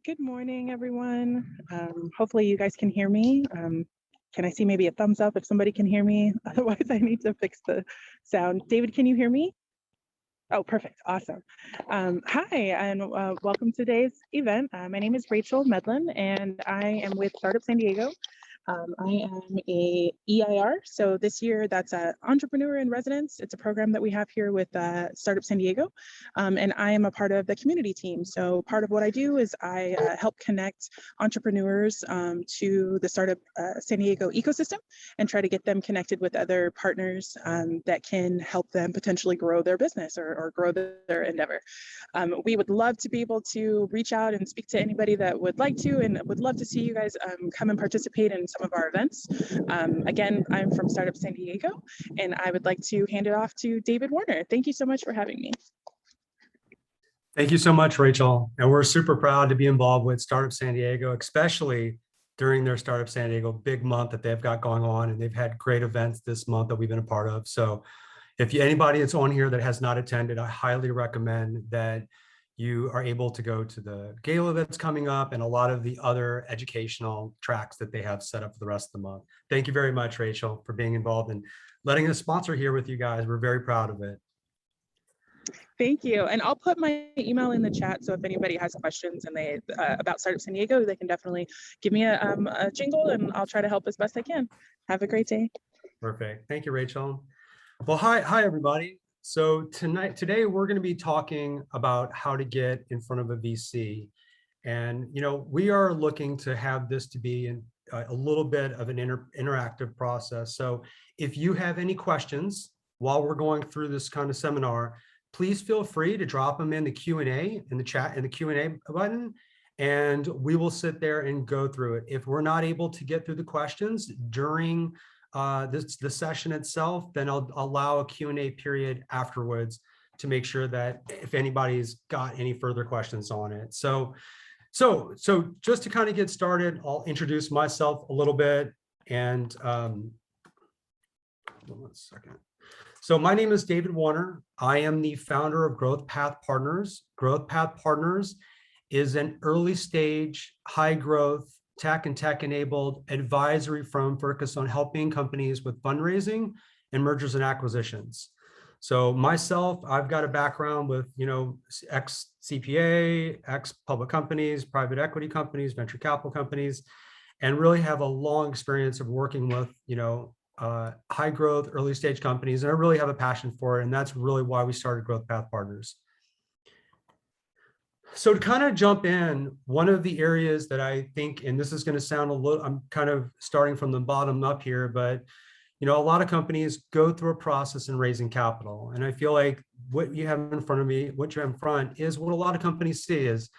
Good morning, everyone. Hopefully you guys can hear me. Can I see maybe a thumbs up if somebody can hear me? Otherwise, I need to fix the sound. David, can you hear me? Oh, perfect. Awesome. Hi, and welcome to today's event. My name is Rachel Medlin, and I am with Startup San Diego. I am a EIR, so this year that's an Entrepreneur in Residence. It's a program that we have here with Startup San Diego, and I am a part of the community team. So part of what I do is I help connect entrepreneurs to the Startup San Diego ecosystem and try to get them connected with other partners that can help them potentially grow their business or grow their endeavor. We would love to be able to reach out and speak to anybody that would like to, and would love to see you guys come and participate in some of our events. Again, I'm from Startup San Diego, and I would like to hand it off to David Warner. Thank you so much for having me. Thank you so much, Rachel. And we're super proud to be involved with Startup San Diego, especially during their Startup San Diego big month that they've got going on. And they've had great events this month that we've been a part of. So if anybody that's on here that has not attended, I highly recommend that you are able to go to the gala that's coming up and a lot of the other educational tracks that they have set up for the rest of the month. Thank you very much, Rachel, for being involved and letting us sponsor here with you guys. We're very proud of it. Thank you. And I'll put my email in the chat. So if anybody has questions and they about Startup San Diego, they can definitely give me a jingle and I'll try to help as best I can. Have a great day. Perfect. Thank you, Rachel. Well, hi, everybody. So today we're going to be talking about how to get in front of a VC. And, we are looking to have this to be a little bit of an interactive process. So if you have any questions while we're going through this kind of seminar, please feel free to drop them in the Q&A in the chat, in the Q&A button, and we will sit there and go through it. If we're not able to get through the questions during the session itself, then I'll allow a Q&A period afterwards to make sure that if anybody's got any further questions on it. So just to kind of get started, I'll introduce myself a little bit. And one second. So my name is David Warner. I am the founder of GrowthPath Partners. GrowthPath Partners is an early stage, high growth, tech and tech-enabled advisory firm focused on helping companies with fundraising and mergers and acquisitions. So myself, I've got a background with, ex-CPA, ex-public companies, private equity companies, venture capital companies, and really have a long experience of working with, high growth, early stage companies. And I really have a passion for it. And that's really why we started GrowthPath Partners. So to kind of jump in, one of the areas that I think, and this is going to sound a little, I'm kind of starting from the bottom up here, but a lot of companies go through a process in raising capital. And I feel like what you have in front of me, what you have in front is what a lot of companies see is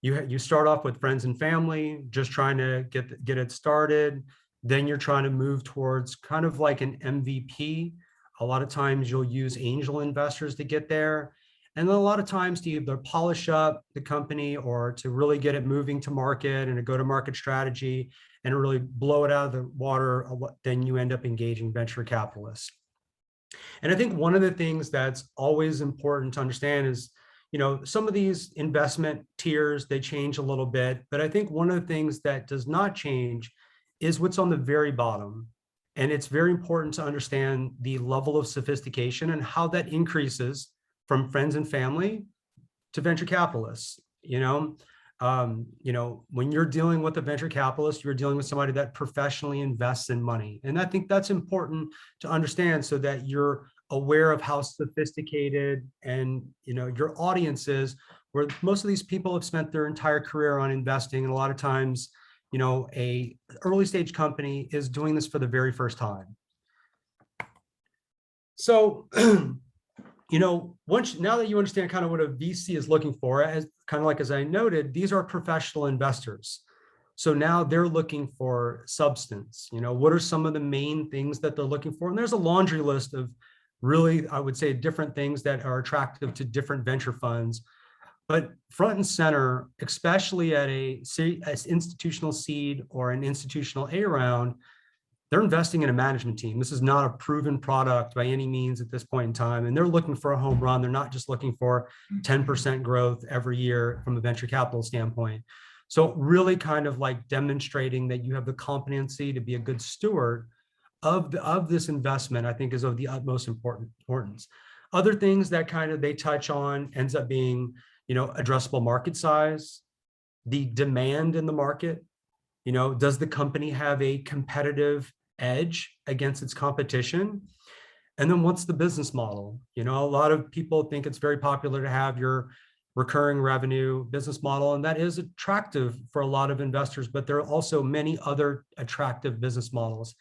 you start off with friends and family, just trying to get it started. Then you're trying to move towards kind of like an MVP. A lot of times you'll use angel investors to get there. And then a lot of times to either polish up the company or to really get it moving to market and a go-to-market strategy and really blow it out of the water, then you end up engaging venture capitalists. And I think one of the things that's always important to understand is, some of these investment tiers, they change a little bit, but I think one of the things that does not change is what's on the very bottom. And it's very important to understand the level of sophistication and how that increases from friends and family to venture capitalists. When you're dealing with a venture capitalist, you're dealing with somebody that professionally invests in money. And I think that's important to understand so that you're aware of how sophisticated and your audience is, where most of these people have spent their entire career on investing. And a lot of times, a early stage company is doing this for the very first time. So, now that you understand kind of what a VC is looking for, as I noted, these are professional investors. So now they're looking for substance. What are some of the main things that they're looking for? And there's a laundry list of really, I would say, different things that are attractive to different venture funds. But front and center, especially at an institutional seed or an institutional A round, they're investing in a management team. This is not a proven product by any means at this point in time. And they're looking for a home run. They're not just looking for 10% growth every year from a venture capital standpoint. So really kind of like demonstrating that you have the competency to be a good steward of this investment, I think is of the utmost importance. Other things that kind of they touch on ends up being, addressable market size, the demand in the market. Does the company have a competitive edge against its competition? And then what's the business model? A lot of people think it's very popular to have your recurring revenue business model, and that is attractive for a lot of investors, but there are also many other attractive business models.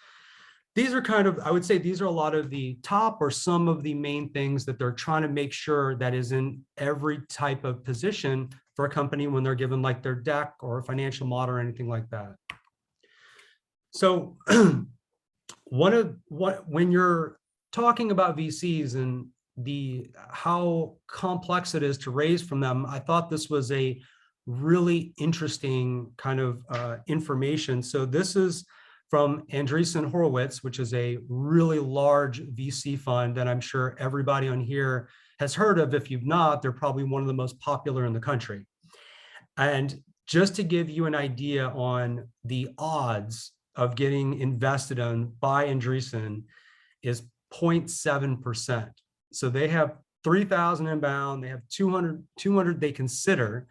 These are kind of, I would say these are a lot of the top or some of the main things that they're trying to make sure that is in every type of position for a company when they're given like their deck or a financial model or anything like that. So when you're talking about VCs and how complex it is to raise from them, I thought this was a really interesting kind of information. So this is from Andreessen Horowitz, which is a really large VC fund that I'm sure everybody on here has heard of. If you've not, they're probably one of the most popular in the country. And just to give you an idea on the odds of getting invested in by Andreessen is 0.7%. So they have 3,000 inbound, they have 200 they consider,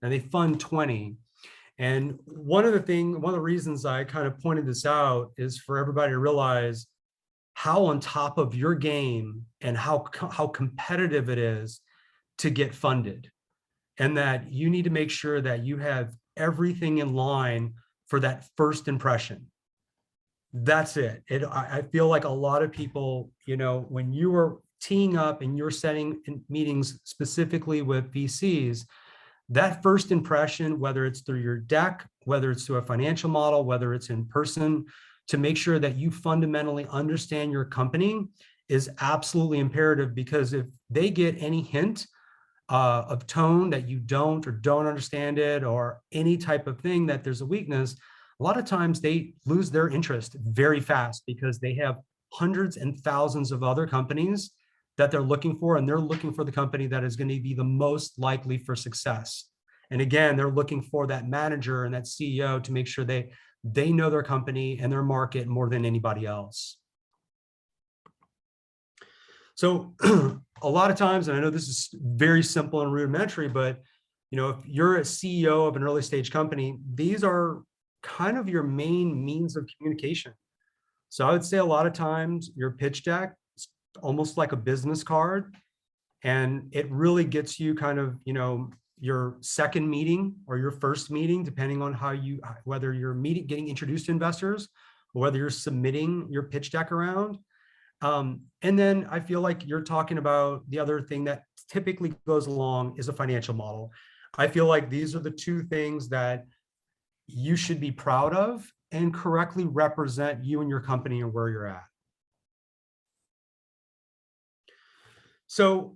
and they fund 20. And one of the reasons I kind of pointed this out is for everybody to realize how on top of your game and how competitive it is to get funded. And that you need to make sure that you have everything in line for that first impression. That's it. I feel like a lot of people, when you are teeing up and you're setting meetings specifically with VCs, that first impression, whether it's through your deck, whether it's through a financial model, whether it's in person, to make sure that you fundamentally understand your company is absolutely imperative, because if they get any hint of tone that you don't understand it, or any type of thing that there's a weakness, a lot of times they lose their interest very fast because they have hundreds and thousands of other companies that they're looking for, and they're looking for the company that is going to be the most likely for success. And again, they're looking for that manager and that CEO to make sure they know their company and their market more than anybody else. So a lot of times, and I know this is very simple and rudimentary, but if you're a CEO of an early stage company, these are kind of your main means of communication. So I would say a lot of times your pitch deck is almost like a business card, and it really gets you kind of, your second meeting or your first meeting, depending on whether you're getting introduced to investors or whether you're submitting your pitch deck around. And then I feel like you're talking about the other thing that typically goes along is a financial model. I feel like these are the two things that you should be proud of and correctly represent you and your company and where you're at. So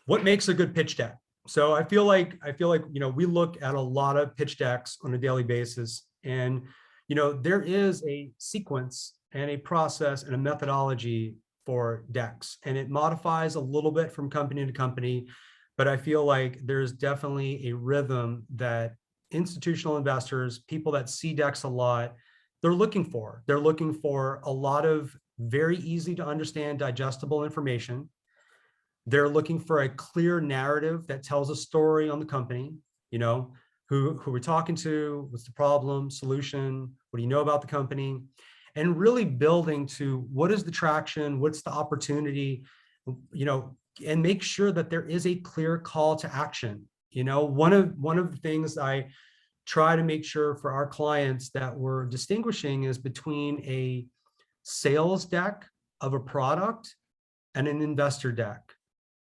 what makes a good pitch deck? So I feel like, we look at a lot of pitch decks on a daily basis, and, there is a sequence and a process and a methodology for decks, and it modifies a little bit from company to company, but I feel like there's definitely a rhythm that institutional investors, people that see decks a lot, they're looking for. They're looking for a lot of very easy to understand, digestible information. They're looking for a clear narrative that tells a story on the company, who we're talking to, what's the problem, solution, what do you know about the company, and really building to what is the traction, what's the opportunity, and make sure that there is a clear call to action. One of the things I try to make sure for our clients that we're distinguishing is between a sales deck of a product and an investor deck.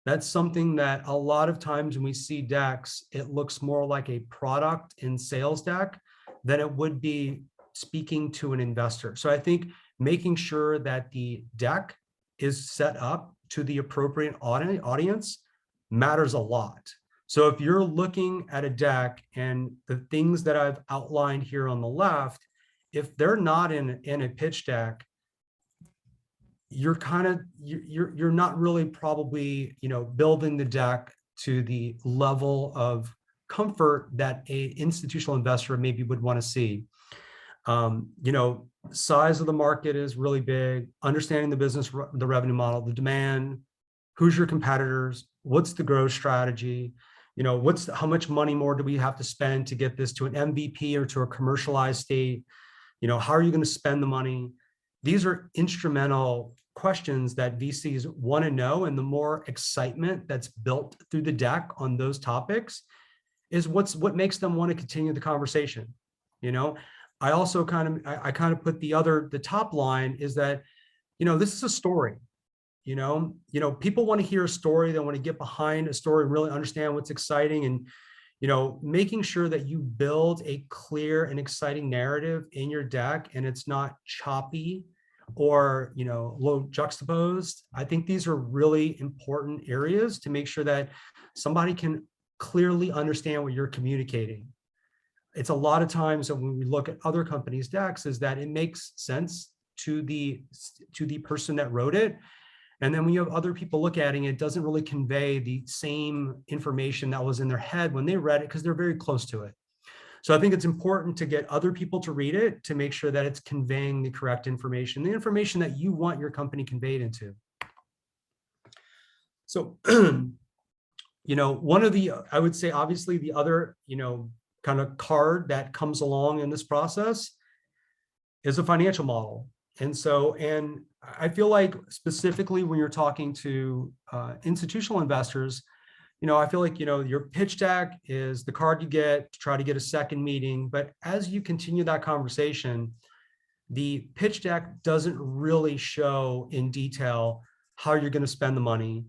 That's something that a lot of times when we see decks, it looks more like a product and sales deck than it would be speaking to an investor. So I think making sure that the deck is set up to the appropriate audience matters a lot. So if you're looking at a deck and the things that I've outlined here on the left, if they're not in a pitch deck, you're not really probably, building the deck to the level of comfort that a institutional investor maybe would want to see. Size of the market is really big, understanding the business, the revenue model, the demand, who's your competitors, what's the growth strategy, how much money more do we have to spend to get this to an MVP or to a commercialized state? How are you going to spend the money? These are instrumental questions that VCs want to know. And the more excitement that's built through the deck on those topics is what makes them want to continue the conversation. I also kind of put the top line is that, this is a story. People want to hear a story. They want to get behind a story and really understand what's exciting, and making sure that you build a clear and exciting narrative in your deck, and it's not choppy or low juxtaposed. I think these are really important areas to make sure that somebody can clearly understand what you're communicating. It's a lot of times that when we look at other companies' decks is that it makes sense to the person that wrote it. And then when you have other people look at it, it doesn't really convey the same information that was in their head when they read it, because they're very close to it. So I think it's important to get other people to read it to make sure that it's conveying the correct information, the information that you want your company conveyed into. So, one of the, I would say, obviously the other, kind of card that comes along in this process is a financial model. And I feel like specifically when you're talking to institutional investors, I feel like, your pitch deck is the card you get to try to get a second meeting. But as you continue that conversation, the pitch deck doesn't really show in detail how you're going to spend the money,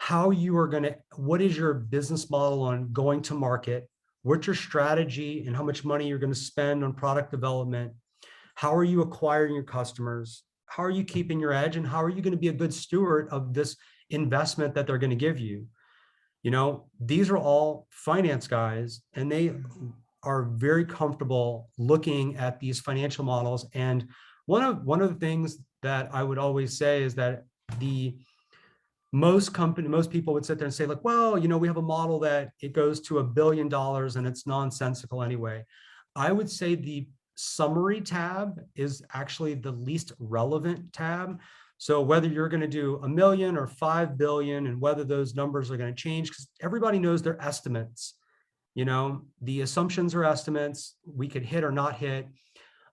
what is your business model on going to market, what's your strategy and how much money you're going to spend on product development, how are you acquiring your customers, how are you keeping your edge, and how are you going to be a good steward of this investment that they're going to give you. These are all finance guys, and they are very comfortable looking at these financial models. And one of the things that I would always say is that most people would sit there and say, like, well, we have a model that it goes to $1 billion and it's nonsensical anyway. I would say the summary tab is actually the least relevant tab. So whether you're going to do 1 million or 5 billion, and whether those numbers are going to change, because everybody knows they're estimates. The assumptions are estimates. We could hit or not hit.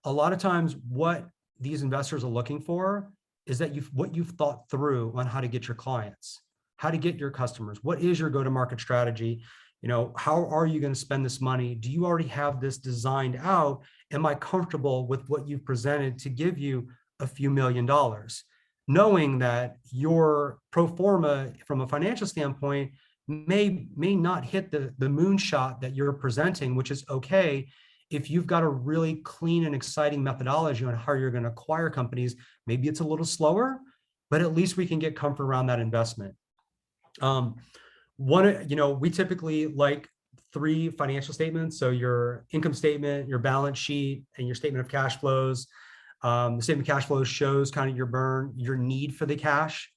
A lot of times what these investors are looking for is that what you've thought through on how to get your clients, how to get your customers. What is your go-to-market strategy? How are you going to spend this money? Do you already have this designed out? Am I comfortable with what you've presented to give you a few $1 million? Knowing that your pro forma from a financial standpoint may not hit the moonshot that you're presenting, which is okay. If you've got a really clean and exciting methodology on how you're going to acquire companies, maybe it's a little slower, but at least we can get comfort around that investment. We typically like 3 financial statements. So your income statement, your balance sheet, and your statement of cash flows. The statement of cash flows shows kind of your burn, your need for the cash.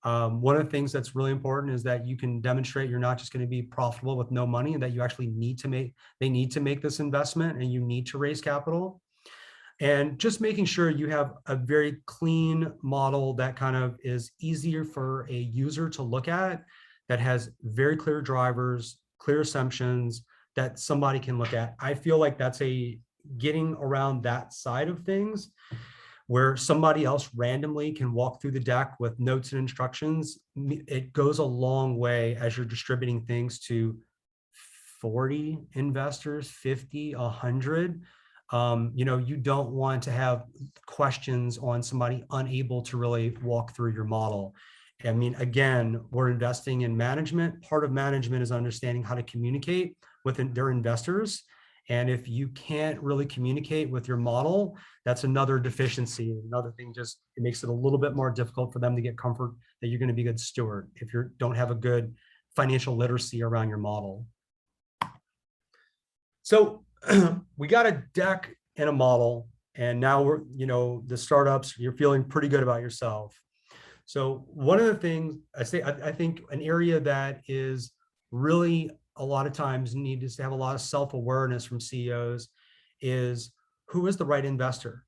One of the things that's really important is that you can demonstrate you're not just going to be profitable with no money, and that you actually need to make this investment, and you need to raise capital. And just making sure you have a very clean model that kind of is easier for a user to look at, that has very clear drivers, clear assumptions that somebody can look at. I feel like that's getting around that side of things, where somebody else randomly can walk through the deck with notes and instructions. It goes a long way as you're distributing things to 40 investors, 50, 100. You don't want to have questions on somebody unable to really walk through your model. I mean, again, we're investing in management. Part of management is understanding how to communicate with their investors. And if you can't really communicate with your model, that's another deficiency. Another thing, just it makes it a little bit more difficult for them to get comfort that you're going to be a good steward if you don't have a good financial literacy around your model. So we got a deck and a model, and now we're, the startups, you're feeling pretty good about yourself. So one of the things I think an area that is really a lot of times need to have a lot of self-awareness from CEOs is, who is the right investor?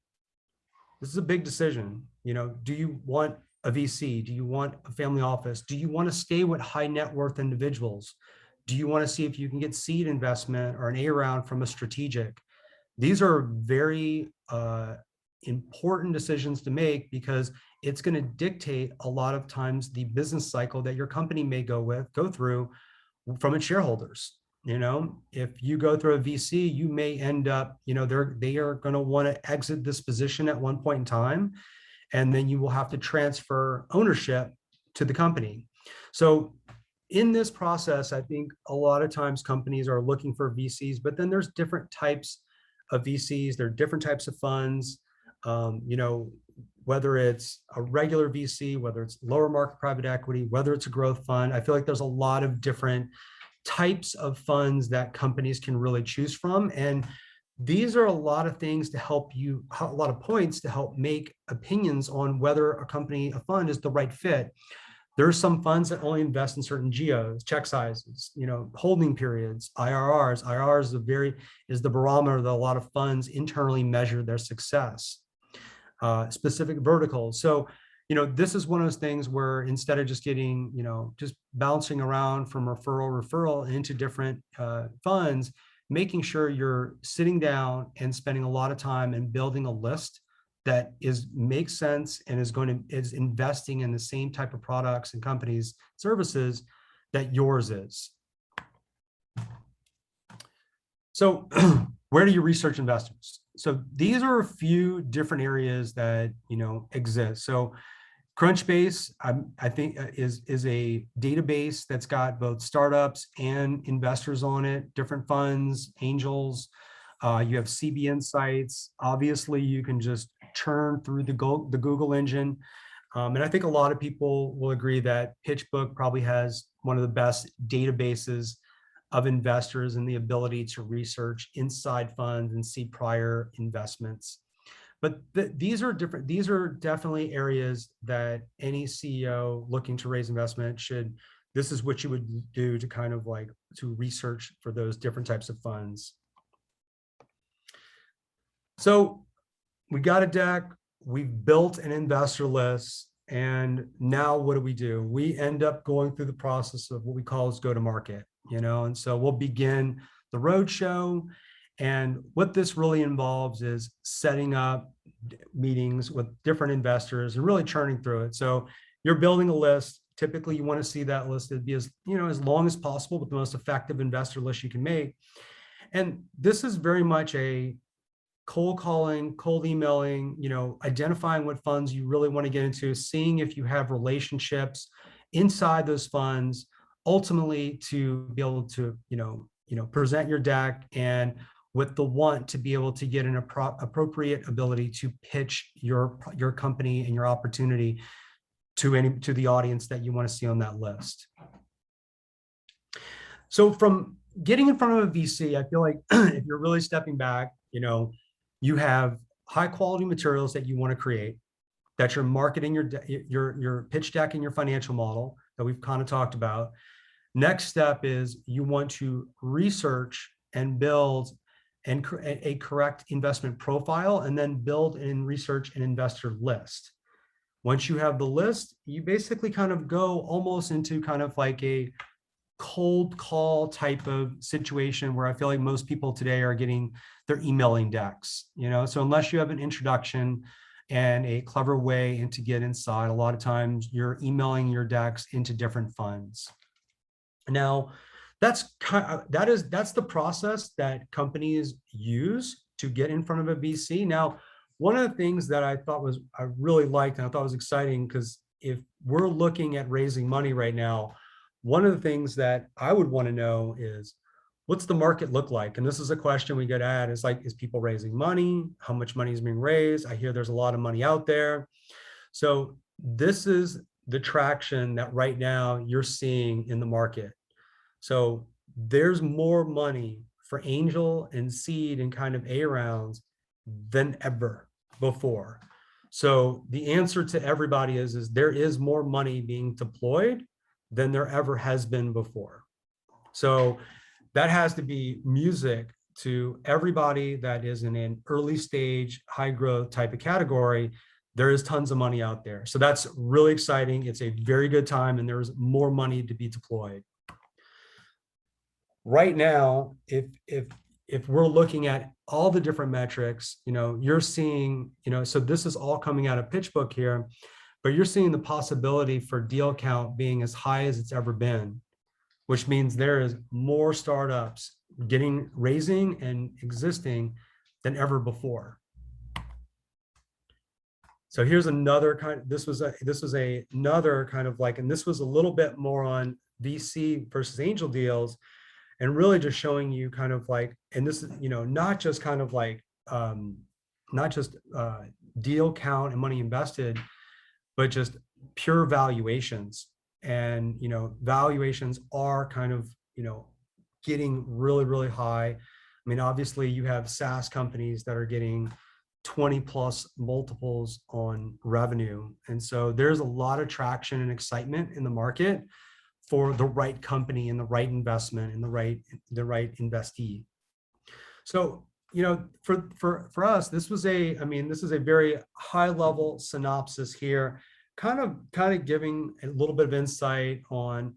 This is a big decision. You know, do you want a VC? Do you want a family office? Do you want to stay with high net worth individuals? Do you want to see if you can get seed investment or an A round from a strategic? These are very important decisions to make, because it's going to dictate a lot of times the business cycle that your company may go through from its shareholders. You know, if you go through a VC, you may end up, you know, they are going to want to exit this position at one point in time, and then you will have to transfer ownership to the company. So in this process, I think a lot of times companies are looking for VCs, but then there's different types of VCs. There are different types of funds, you know, whether it's a regular VC, whether it's lower market private equity, whether it's a growth fund. I feel like there's a lot of different types of funds that companies can really choose from. And these are a lot of things to help you, a lot of points to help make opinions on whether a company, a fund is the right fit. There are some funds that only invest in certain geos, check sizes, you know, holding periods, IRRs. IRRs is the barometer that a lot of funds internally measure their success. Specific verticals. So, you know, this is one of those things where instead of just getting, you know, just bouncing around from referral into different funds, making sure you're sitting down and spending a lot of time and building a list that makes sense and is investing in the same type of products and companies, services that yours is. So where do you research investors? So these are a few different areas that, you know, exist. So Crunchbase, I think is a database that's got both startups and investors on it, different funds, angels. You have CB Insights. Obviously, you can just churn through the Google engine. And I think a lot of people will agree that PitchBook probably has one of the best databases of investors and the ability to research inside funds and see prior investments. But these are different. These are definitely areas that any CEO looking to raise investment this is what you would do to kind of like to research for those different types of funds. So we got a deck, we've built an investor list, and now what do? We end up going through the process of what we call is go to market, you know, and so we'll begin the roadshow. And what this really involves is setting up meetings with different investors and really churning through it. So you're building a list. Typically, you want to see that list to be as long as possible, but the most effective investor list you can make. And this is very much a cold calling, cold emailing, you know, identifying what funds you really want to get into, seeing if you have relationships inside those funds, ultimately to be able to, present your deck, and with the want to be able to get an appropriate ability to pitch your company and your opportunity to the audience that you want to see on that list. So from getting in front of a VC, I feel like if you're really stepping back, you have high quality materials that you want to create, that you're marketing your pitch deck and your financial model that we've kind of talked about. Next step is you want to research and build a correct investment profile, and then build and research an investor list. Once you have the list, you basically kind of go almost into kind of like a cold call type of situation, where I feel like most people today are they're emailing decks, so unless you have an introduction and a clever way to get inside, a lot of times you're emailing your decks into different funds. Now, that's the process that companies use to get in front of a VC. Now, one of the things that I really liked and I thought was exciting, because if we're looking at raising money right now, one of the things that I would want to know is, what's the market look like? And this is a question we get at, is people raising money? How much money is being raised? I hear there's a lot of money out there. So this is the traction that right now you're seeing in the market. So there's more money for angel and seed and kind of A rounds than ever before. So the answer to everybody is there is more money being deployed than there ever has been before. So that has to be music to everybody that is in an early stage, high growth type of category. There is tons of money out there. So that's really exciting. It's a very good time, and there's more money to be deployed. Right now, if we're looking at all the different metrics, you're seeing, so this is all coming out of PitchBook here, but you're seeing the possibility for deal count being as high as it's ever been, which means there is more startups raising and existing than ever before. So here's another kind of, this was another kind of like, and this was a little bit more on VC versus angel deals, and really just showing you kind of like, and this is, not just kind of like, not just deal count and money invested, but just pure valuations. And, valuations are kind of, getting really, really high. I mean, obviously you have SaaS companies that are getting 20 plus multiples on revenue. And so there's a lot of traction and excitement in the market for the right company and the right investment and the right investee. So, for us, this is a very high level synopsis here, kind of giving a little bit of insight on,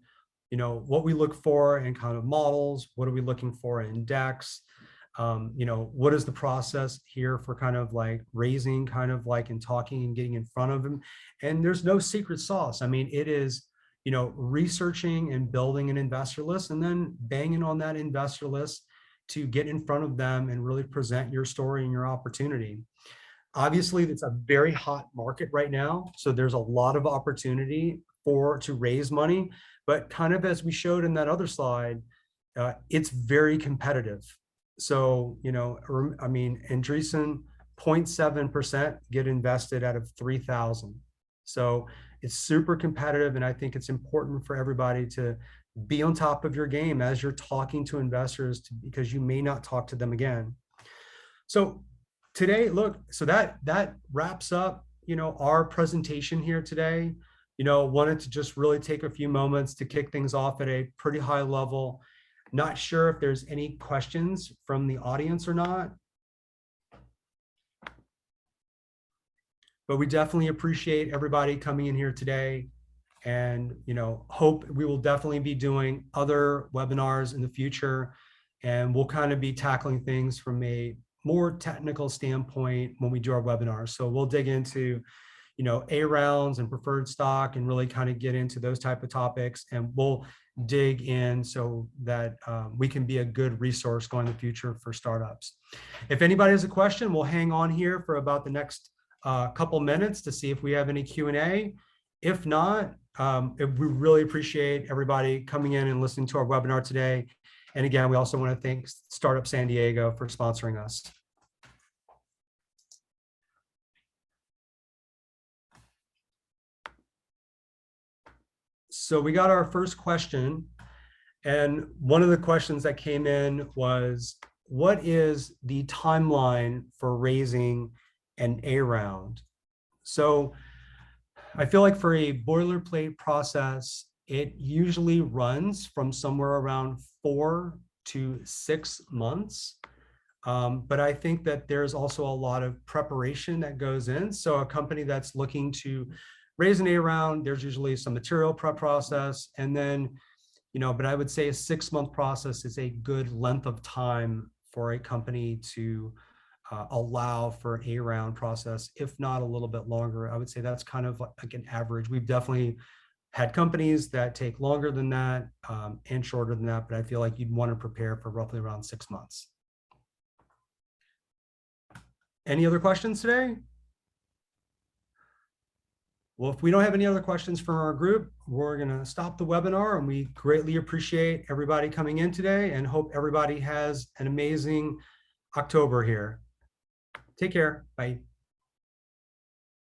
what we look for in kind of models, what are we looking for in decks, what is the process here for kind of like raising, kind of like, and talking and getting in front of them. And there's no secret sauce. I mean, it is, researching and building an investor list and then banging on that investor list to get in front of them and really present your story and your opportunity. Obviously, it's a very hot market right now. So there's a lot of opportunity to raise money, but kind of as we showed in that other slide, it's very competitive. So, Andreessen, 0.7% get invested out of 3,000. So it's super competitive. And I think it's important for everybody to be on top of your game as you're talking to investors, because you may not talk to them again. So today, look, so that wraps up, our presentation here today. Wanted to just really take a few moments to kick things off at a pretty high level. Not sure if there's any questions from the audience or not, but we definitely appreciate everybody coming in here today, and hope we will definitely be doing other webinars in the future, and we'll kind of be tackling things from a more technical standpoint when we do our webinars. So we'll dig into A rounds and preferred stock and really kind of get into those type of topics, and we'll dig in so that we can be a good resource going in the future for startups. If anybody has a question, we'll hang on here for about the next couple minutes to see if we have any Q&A. If not, we really appreciate everybody coming in and listening to our webinar today. And again, we also want to thank Startup San Diego for sponsoring us. So we got our first question, and one of the questions that came in was, what is the timeline for raising an A round? So I feel like for a boilerplate process, it usually runs from somewhere around 4 to 6 months. But I think that there's also a lot of preparation that goes in. So a company that's looking to raise an A round, there's usually some material prep process. And then, but I would say a 6-month process is a good length of time for a company to allow for an A round process, if not a little bit longer. I would say that's kind of like an average. We've definitely had companies that take longer than that and shorter than that, but I feel like you'd want to prepare for roughly around 6 months. Any other questions today? Well, if we don't have any other questions from our group, we're going to stop the webinar, and we greatly appreciate everybody coming in today and hope everybody has an amazing October here. Take care. Bye.